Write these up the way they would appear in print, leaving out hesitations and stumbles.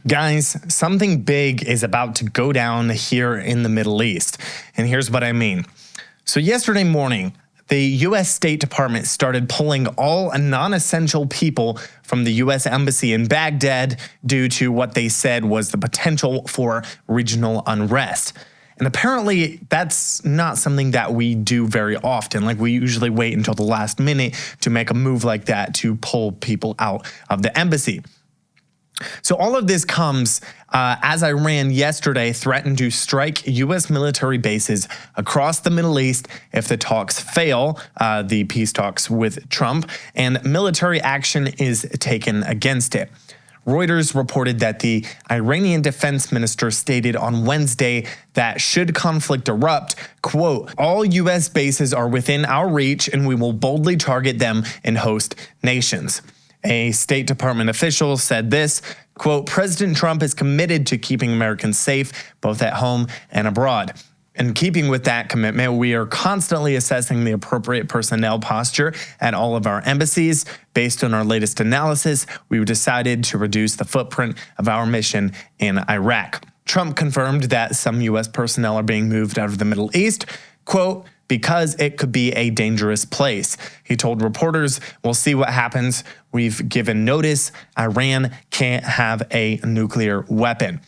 Guys, something big is about to go down here in the Middle East, and here's what I mean. So yesterday morning, the U.S. State Department started pulling all non-essential people from the U.S. Embassy in Baghdad due to what they said was the potential for regional unrest. And apparently that's not something that we do very often. Like, we usually wait until the last minute to make a move like that to pull people out of the embassy. So all of this comes as Iran yesterday threatened to strike U.S. military bases across the Middle East if the talks fail, the peace talks with Trump, and military action is taken against it. Reuters reported that the Iranian defense minister stated on Wednesday that should conflict erupt, quote, all U.S. bases are within our reach and we will boldly target them in host nations. A State Department official said this, quote, President Trump is committed to keeping Americans safe, both at home and abroad. In keeping with that commitment, we are constantly assessing the appropriate personnel posture at all of our embassies. Based on our latest analysis, we decided to reduce the footprint of our mission in Iraq. Trump confirmed that some U.S. personnel are being moved out of the Middle East, quote, because it could be a dangerous place. He told reporters, we'll see what happens. We've given notice. Iran can't have a nuclear weapon.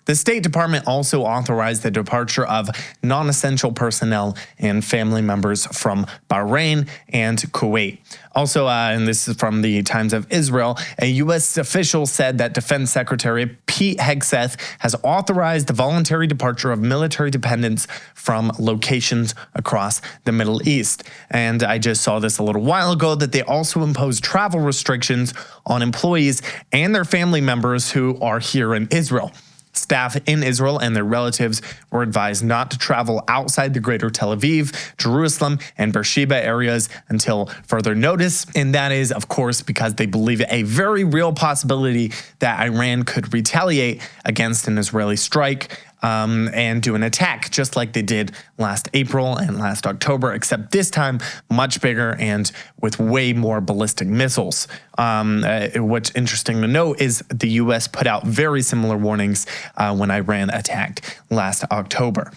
The State Department also authorized the departure of non-essential personnel and family members from Bahrain and Kuwait. Also, and this is from the Times of Israel, a U.S. official said that Defense Secretary Pete Hegseth has authorized the voluntary departure of military dependents from locations across the Middle East. And I just saw this a little while ago that they also imposed travel restrictions on employees and their family members who are here in Israel. Staff in Israel and their relatives were advised not to travel outside the greater Tel Aviv, Jerusalem, and Beersheba areas until further notice. And that is, of course, because they believe a very real possibility that Iran could retaliate against an Israeli strike and do an attack just like they did last April and last October, except this time much bigger and with way more ballistic missiles. What's interesting to note is the U.S. put out very similar warnings when Iran attacked last October.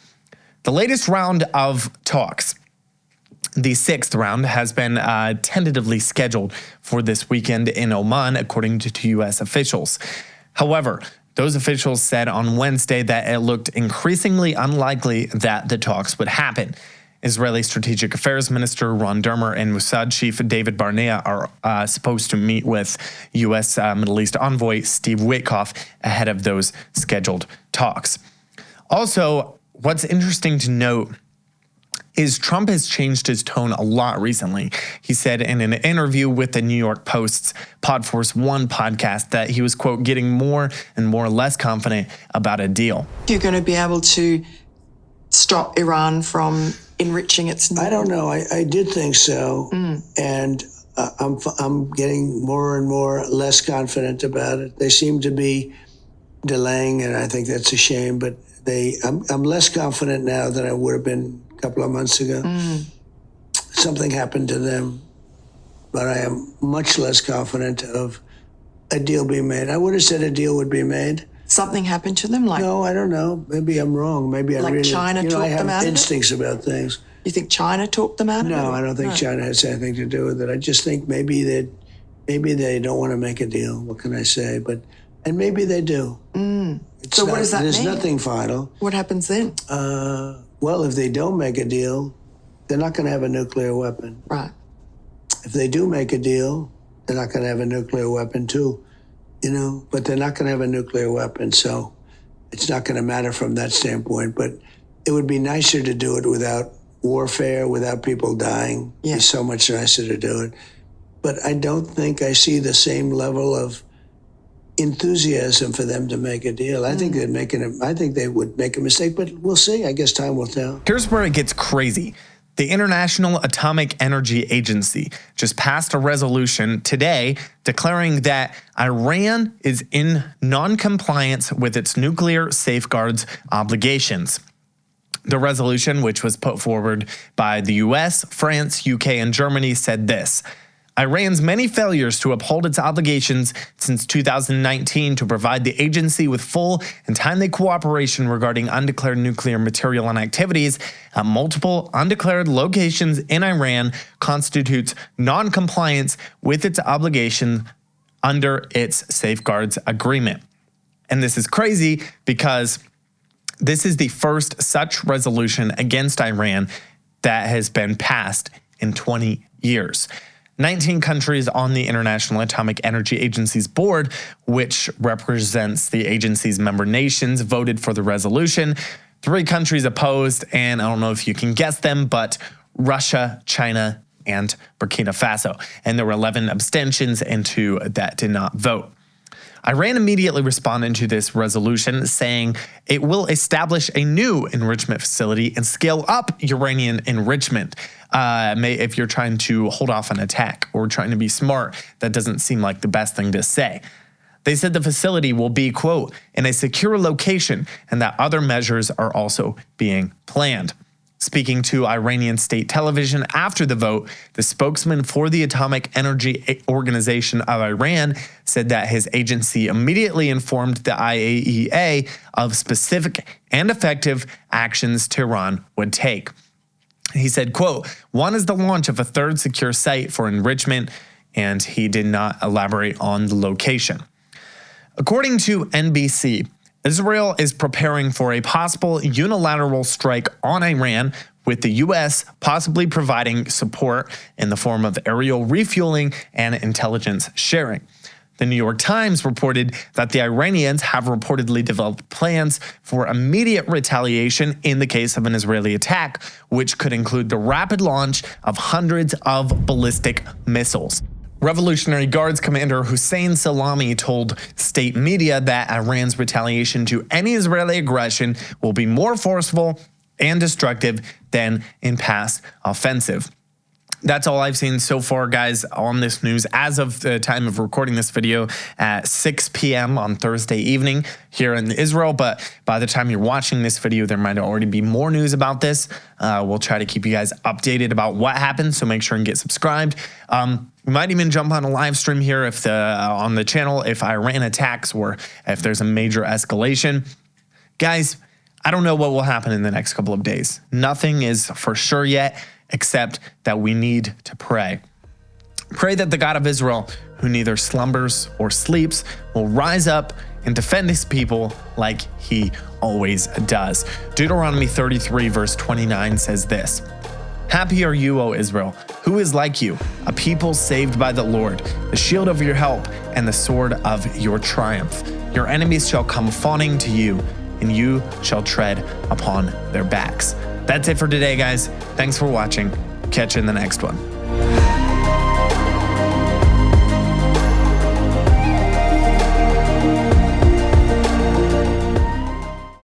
The latest round of talks, the sixth round, has been tentatively scheduled for this weekend in Oman, according to U.S. officials. However, those officials said on Wednesday that it looked increasingly unlikely that the talks would happen. Israeli Strategic Affairs Minister Ron Dermer and Mossad Chief David Barnea are supposed to meet with U.S. Middle East envoy Steve Witkoff ahead of those scheduled talks. Also, what's interesting to note is Trump has changed his tone a lot recently. He said in an interview with the New York Post's Podforce One podcast that he was, quote, getting more and more less confident about a deal. You're going to be able to stop Iran from enriching its... I don't know. I did think so. And I'm getting more and more less confident about it. They seem to be delaying, and I think that's a shame. But I'm less confident now than I would have been a couple of months ago. Something happened to them, but I am much less confident of a deal being made. I would have said a deal would be made. Something happened to them? Like, no, I don't know. Maybe I'm wrong. Maybe I really... China talked them out of it? I have instincts about things. You think China talked them out of it? No, I don't think China has anything to do with it. I just think maybe they don't want to make a deal. What can I say? And maybe they do. So what does that mean? There's nothing final. What happens then? Well, if they don't make a deal, they're not going to have a nuclear weapon. Right. If they do make a deal, they're not going to have a nuclear weapon too, but they're not going to have a nuclear weapon. So it's not going to matter from that standpoint. But it would be nicer to do it without warfare, without people dying. Yeah. It's so much nicer to do it. But I don't think I see the same level of enthusiasm for them to make a deal. I think I think they would make a mistake, but we'll see. I guess time will tell. Here's where it gets crazy. The International Atomic Energy Agency just passed a resolution today declaring that Iran is in non-compliance with its nuclear safeguards obligations. The resolution, which was put forward by the US, France, UK, and Germany, said this: Iran's many failures to uphold its obligations since 2019 to provide the agency with full and timely cooperation regarding undeclared nuclear material and activities at multiple undeclared locations in Iran constitutes non-compliance with its obligation under its safeguards agreement. And this is crazy because this is the first such resolution against Iran that has been passed in 20 years. 19 countries on the International Atomic Energy Agency's board, which represents the agency's member nations, voted for the resolution. 3 countries opposed, and I don't know if you can guess them, but Russia, China, and Burkina Faso. And there were 11 abstentions and 2 that did not vote. Iran immediately responded to this resolution, saying it will establish a new enrichment facility and scale up uranium enrichment. If you're trying to hold off an attack or trying to be smart, that doesn't seem like the best thing to say. They said the facility will be, quote, in a secure location and that other measures are also being planned. Speaking to Iranian state television after the vote, the spokesman for the Atomic Energy Organization of Iran said that his agency immediately informed the IAEA of specific and effective actions Tehran would take. He said, quote, one is the launch of a 3rd secure site for enrichment, and he did not elaborate on the location. According to NBC, Israel is preparing for a possible unilateral strike on Iran, with the U.S. possibly providing support in the form of aerial refueling and intelligence sharing. The New York Times reported that the Iranians have reportedly developed plans for immediate retaliation in the case of an Israeli attack, which could include the rapid launch of hundreds of ballistic missiles. Revolutionary Guards Commander Hussein Salami told state media that Iran's retaliation to any Israeli aggression will be more forceful and destructive than in past offensive. That's all I've seen so far, guys, on this news as of the time of recording this video at 6 p.m. on Thursday evening here in Israel. But by the time you're watching this video, there might already be more news about this. We'll try to keep you guys updated about what happened, so make sure and get subscribed. We might even jump on a live stream here if on the channel if Iran attacks or if there's a major escalation. Guys, I don't know what will happen in the next couple of days. Nothing is for sure yet, except that we need to pray. Pray that the God of Israel, who neither slumbers or sleeps, will rise up and defend his people like he always does. Deuteronomy 33 verse 29 says this, happy are you, O Israel, who is like you, a people saved by the Lord, the shield of your help and the sword of your triumph. Your enemies shall come fawning to you, and you shall tread upon their backs. That's it for today, guys. Thanks for watching. Catch you in the next one.